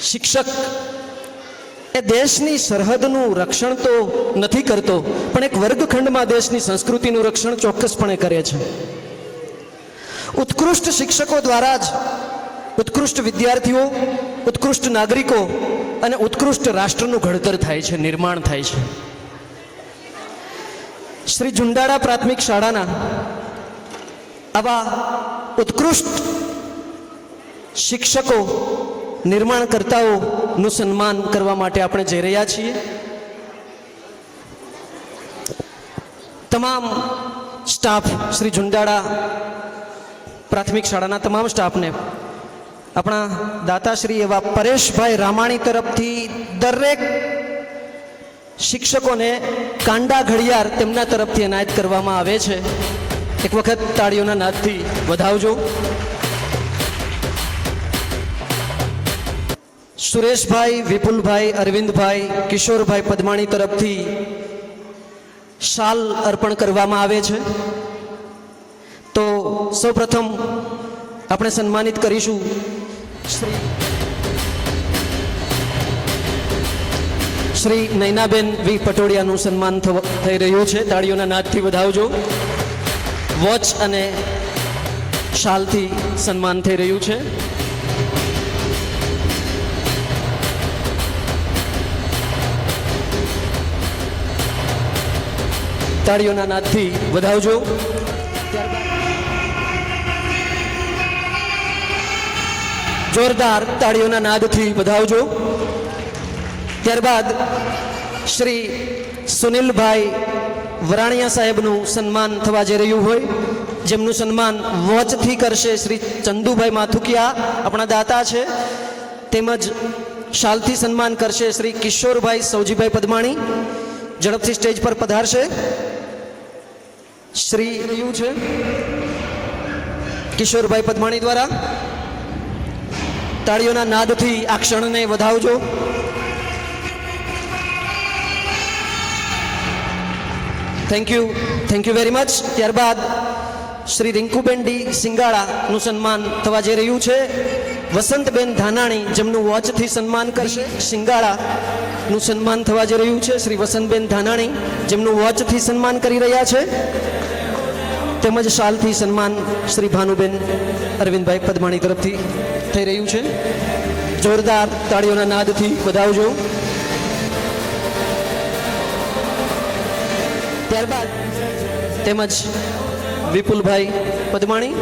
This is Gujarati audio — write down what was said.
શિક્ષક એ દેશની સરહદનું રક્ષણ તો નથી કરતો, પણ એક વર્ગખંડમાં દેશની સંસ્કૃતિનું રક્ષણ ચોક્કસપણે કરે છે. ઉત્કૃષ્ટ શિક્ષકો દ્વારા જ ઉત્કૃષ્ટ વિદ્યાર્થીઓ, ઉત્કૃષ્ટ નાગરિકો અને ઉત્કૃષ્ટ રાષ્ટ્રનું ઘડતર થાય છે, નિર્માણ થાય છે. શ્રી ઝુંડાળા પ્રાથમિક શાળાના આવા ઉત્કૃષ્ટ શિક્ષકો, નિર્માણકર્તાઓનું સન્માન કરવા માટે આપણે જઈ રહ્યા છીએ. તમામ સ્ટાફ, શ્રી ઝુંડાળા પ્રાથમિક શાળાના તમામ સ્ટાફને આપણા દાતાશ્રી એવા પરેશભાઈ રામાણી તરફથી દરેક શિક્ષકોને કાંડા ઘડિયાળ તેમના તરફથી એનાયત કરવામાં આવે છે. એક વખત તાળીઓના નાદથી વધાવજો. સુરેશભાઈ, વિપુલભાઈ, અરવિંદભાઈ, કિશોરભાઈ પદમાણી તરફથી શાલ અર્પણ કરવામાં આવે છે. તો સૌપ્રથમ આપણે સન્માનિત કરીશું શ્રી નૈનાબેન વી પટોડિયાનું સન્માન થઈ રહ્યું છે. તાળીઓના નાદથી વધાવજો. વોચ અને શાલથી સન્માન થઈ રહ્યું છે. તાળીઓના નાદથી વધાવજો. જોરદાર તાળીઓના નાદથી વધાવજો. ત્યારબાદ શ્રી સુનિલભાઈ વરાણિયા સાહેબનું સન્માન થવા જઈ રહ્યું હોય, જેમનું સન્માન વોચથી કરશે શ્રી ચંદુભાઈ માથુકિયા, આપણા દાતા છે. તેમજ શાલથી સન્માન કરશે શ્રી કિશોરભાઈ સૌજીભાઈ પદમાણી. ઝડપથી સ્ટેજ પર પધારશે. શ્રી રહ્યું છે કિશોરભાઈ પદમાણી દ્વારા. તાળીઓના નાદથી આ ક્ષણને વધાવજો. Thank you very much. ત્યારબાદ શ્રી રિંકુબેન ડી સિંગાળાનું સન્માન થવા જઈ રહ્યું છે. વસંતબેન ધાનાણી, જેમનું વોચથી સન્માન કરશે. સિંગાળાનું સન્માન થવા જઈ રહ્યું છે. શ્રી વસંતબેન ધાનાણી, જેમનું વોચથી સન્માન કરી રહ્યા છે. તેમજ શાલથી સન્માન શ્રી ભાનુબેન અરવિંદભાઈ પદમાણી તરફથી થઈ રહ્યું છે. જોરદાર તાળીઓના નાદથી વધાવજો. ત્યારબાદ તેમજ વિપુલભાઈ પદમાણી